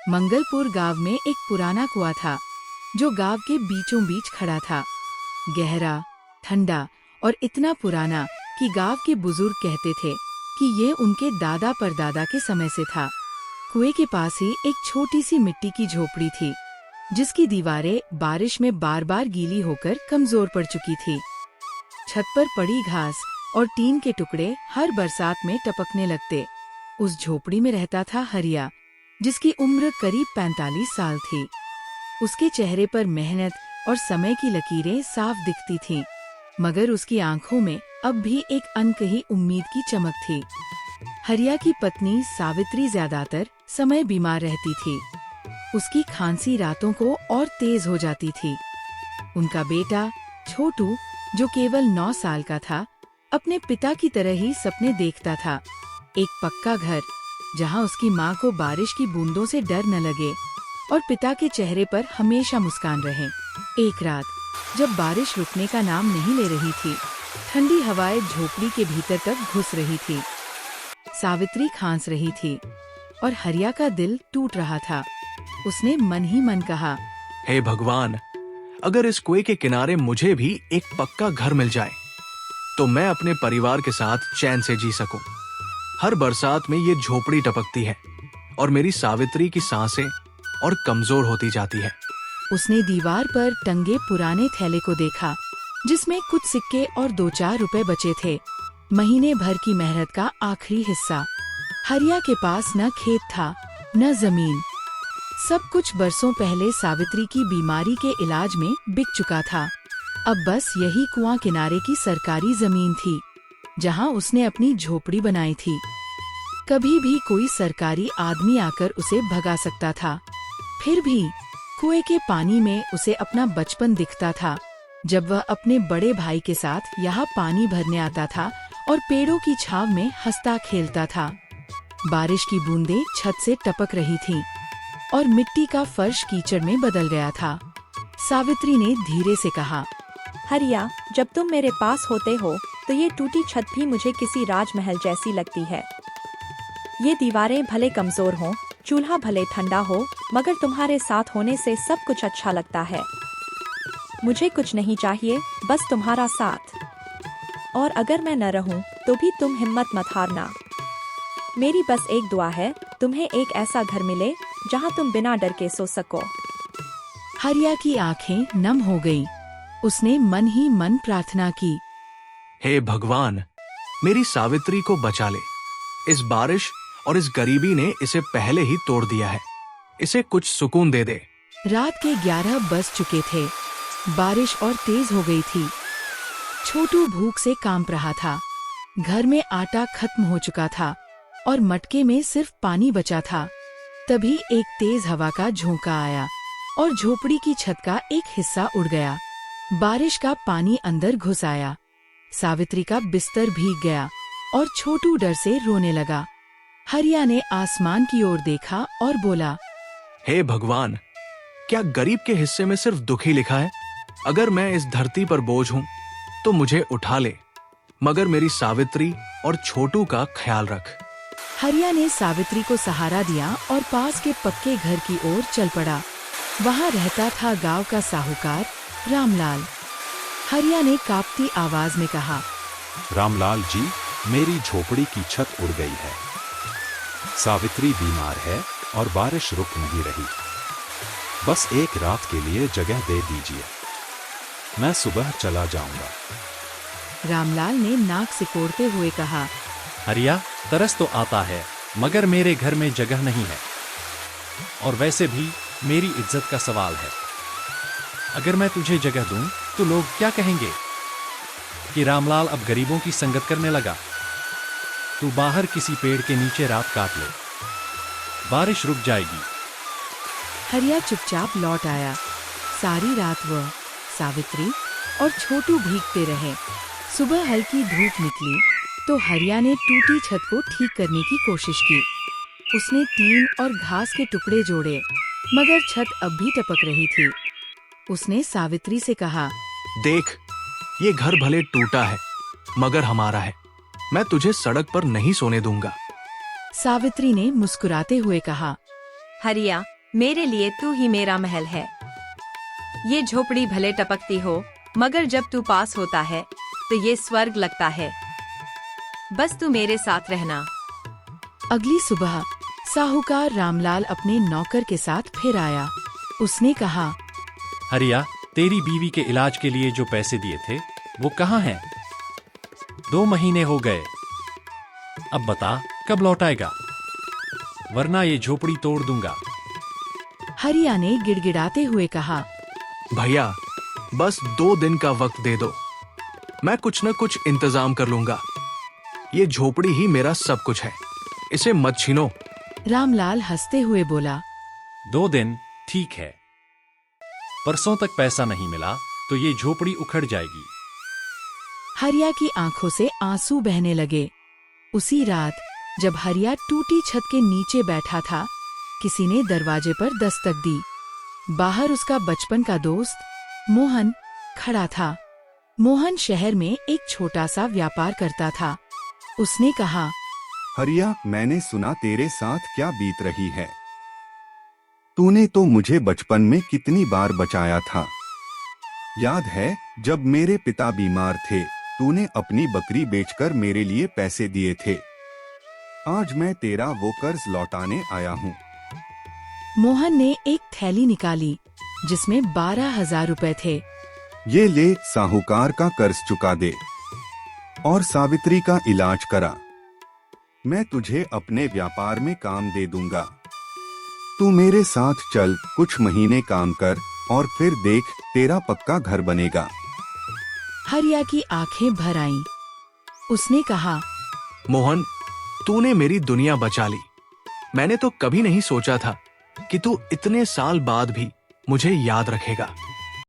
मंगलपुर गांव में एक पुराना कुआं था जो गांव के बीचों बीच खड़ा था। गहरा, ठंडा और इतना पुराना कि गांव के बुजुर्ग कहते थे कि ये उनके दादा परदादा के समय से था। कुएं के पास ही एक छोटी सी मिट्टी की झोपड़ी थी जिसकी दीवारें बारिश में बार बार गीली होकर कमजोर पड़ चुकी थी। छत पर पड़ी घास और टीन के टुकड़े हर बरसात में टपकने लगते। उस झोपड़ी में रहता था हरिया, जिसकी उम्र करीब 45 साल थी। उसके चेहरे पर मेहनत और समय की लकीरें साफ दिखती थीं, मगर उसकी आंखों में अब भी एक अनकही उम्मीद की चमक थी। हरिया की पत्नी सावित्री ज्यादातर समय बीमार रहती थी। उसकी खांसी रातों को और तेज हो जाती थी। उनका बेटा छोटू, जो केवल 9 साल का था, अपने पिता की तरह ही सपने देखता था। एक पक्का घर जहां उसकी माँ को बारिश की बूंदों से डर न लगे और पिता के चेहरे पर हमेशा मुस्कान रहे। एक रात जब बारिश रुकने का नाम नहीं ले रही थी, ठंडी हवाएं झोपड़ी के भीतर तक घुस रही थी। सावित्री खांस रही थी और हरिया का दिल टूट रहा था। उसने मन ही मन कहा, हे भगवान, अगर इस कुएं के किनारे मुझे भी एक पक्का घर मिल जाए तो मैं अपने परिवार के साथ चैन से जी सकूं। हर बरसात में ये झोपड़ी टपकती है और मेरी सावित्री की सांसें और कमजोर होती जाती है। उसने दीवार पर टंगे पुराने थैले को देखा जिसमें कुछ सिक्के और 2-4 रुपए बचे थे। महीने भर की मेहनत का आखिरी हिस्सा। हरिया के पास न खेत था न जमीन। सब कुछ बरसों पहले सावित्री की बीमारी के इलाज में बिक चुका था। अब बस यही कुआं किनारे की सरकारी जमीन थी जहां उसने अपनी झोपड़ी बनाई थी। कभी भी कोई सरकारी आदमी आकर उसे भगा सकता था। फिर भी कुएं के पानी में उसे अपना बचपन दिखता था, जब वह अपने बड़े भाई के साथ यहाँ पानी भरने आता था और पेड़ों की छाव में हंसता खेलता था। बारिश की बूंदें छत से टपक रही थीं और मिट्टी का फर्श कीचड़ में बदल गया था। सावित्री ने धीरे से कहा, हरिया, जब तुम मेरे पास होते हो तो ये टूटी छत भी मुझे किसी राजमहल जैसी लगती है। ये दीवारें भले कमजोर हों, चूल्हा भले ठंडा हो, मगर तुम्हारे साथ होने से सब कुछ अच्छा लगता है। मुझे कुछ नहीं चाहिए, बस तुम्हारा साथ। और अगर मैं न रहूं तो भी तुम हिम्मत मत हारना। मेरी बस एक दुआ है, तुम्हें एक ऐसा घर मिले जहां तुम बिना डर के सो सको। हरिया की आंखें नम हो गईं। उसने मन ही मन प्रार्थना की, हे भगवान, मेरी सावित्री को बचा ले। इस बारिश और इस गरीबी ने इसे पहले ही तोड़ दिया है। इसे कुछ सुकून दे दे। रात के 11 बज चुके थे। बारिश और तेज हो गई थी। छोटू भूख से कांप रहा था। घर में आटा खत्म हो चुका था और मटके में सिर्फ पानी बचा था। तभी एक तेज हवा का झोंका आया और झोपड़ी की छत का एक हिस्सा उड़ गया। बारिश का पानी अंदर घुस आया। सावित्री का बिस्तर भीग गया और छोटू डर से रोने लगा। हरिया ने आसमान की ओर देखा और बोला, हे भगवान, क्या गरीब के हिस्से में सिर्फ दुख ही लिखा है? अगर मैं इस धरती पर बोझ हूँ तो मुझे उठा ले, मगर मेरी सावित्री और छोटू का ख्याल रख। हरिया ने सावित्री को सहारा दिया और पास के पक्के घर की ओर चल पड़ा। वहाँ रहता था गांव का साहूकार रामलाल। हरिया ने कांपती आवाज में कहा, रामलाल जी, मेरी झोपड़ी की छत उड़ गई है। सावित्री बीमार है और बारिश रुक नहीं रही। बस एक रात के लिए जगह दे दीजिए, मैं सुबह चला जाऊंगा। रामलाल ने नाक सिकोड़ते हुए कहा, हरिया, तरस तो आता है, मगर मेरे घर में जगह नहीं है और वैसे भी मेरी इज्जत का सवाल है। अगर मैं तुझे जगह दूं तो लोग क्या कहेंगे कि रामलाल अब गरीबों की संगत करने लगा। तू बाहर किसी पेड़ के नीचे रात काट ले, बारिश रुक जाएगी। हरिया चुपचाप लौट आया। सारी रात वह, सावित्री और छोटू भीगते रहे। सुबह हल्की धूप निकली तो हरिया ने टूटी छत को ठीक करने की कोशिश की। उसने टीन और घास के टुकड़े जोड़े, मगर छत अब भी टपक रही थी। उसने सावित्री से कहा, देख, ये घर भले टूटा है मगर हमारा है। मैं तुझे सड़क पर नहीं सोने दूंगा। सावित्री ने मुस्कुराते हुए कहा, हरिया, मेरे लिए तू ही मेरा महल है। ये झोपड़ी भले टपकती हो, मगर जब तू पास होता है तो ये स्वर्ग लगता है। बस तू मेरे साथ रहना। अगली सुबह साहूकार रामलाल अपने नौकर के साथ फिर आया। उसने कहा, हरिया, तेरी बीवी के इलाज के लिए जो पैसे दिए थे वो कहाँ हैं? 2 महीने हो गए। अब बता कब लौटाएगा, वरना ये झोपड़ी तोड़ दूंगा। हरिया ने गिड़गिड़ाते हुए कहा, भैया, बस 2 दिन का वक्त दे दो, मैं कुछ न कुछ इंतजाम कर लूंगा। ये झोपड़ी ही मेरा सब कुछ है, इसे मत छीनो। रामलाल हंसते हुए बोला, 2 दिन ठीक है, परसों तक पैसा नहीं मिला तो ये झोपड़ी उखड़ जाएगी। हरिया की आंखों से आंसू बहने लगे। उसी रात जब हरिया टूटी छत के नीचे बैठा था, किसी ने दरवाजे पर दस्तक दी। बाहर उसका बचपन का दोस्त मोहन खड़ा था। मोहन शहर में एक छोटा सा व्यापार करता था। उसने कहा, हरिया, मैंने सुना तेरे साथ क्या बीत रही है। तूने तो मुझे बचपन में कितनी बार बचाया था। याद है जब मेरे पिता बीमार थे, तूने अपनी बकरी बेचकर मेरे लिए पैसे दिए थे। आज मैं तेरा वो कर्ज लौटाने आया हूँ। मोहन ने एक थैली निकाली जिसमें 12,000 रुपए थे। ये ले, साहूकार का कर्ज चुका दे और सावित्री का इलाज करा। मैं तुझे अपने व्यापार में काम दे दूंगा। तू मेरे साथ चल, कुछ महीने काम कर और फिर देख, तेरा पक्का घर बनेगा। हरिया की आंखें भर आईं। उसने कहा, मोहन, तूने मेरी दुनिया बचा ली। मैंने तो कभी नहीं सोचा था कि तू इतने साल बाद भी मुझे याद रखेगा।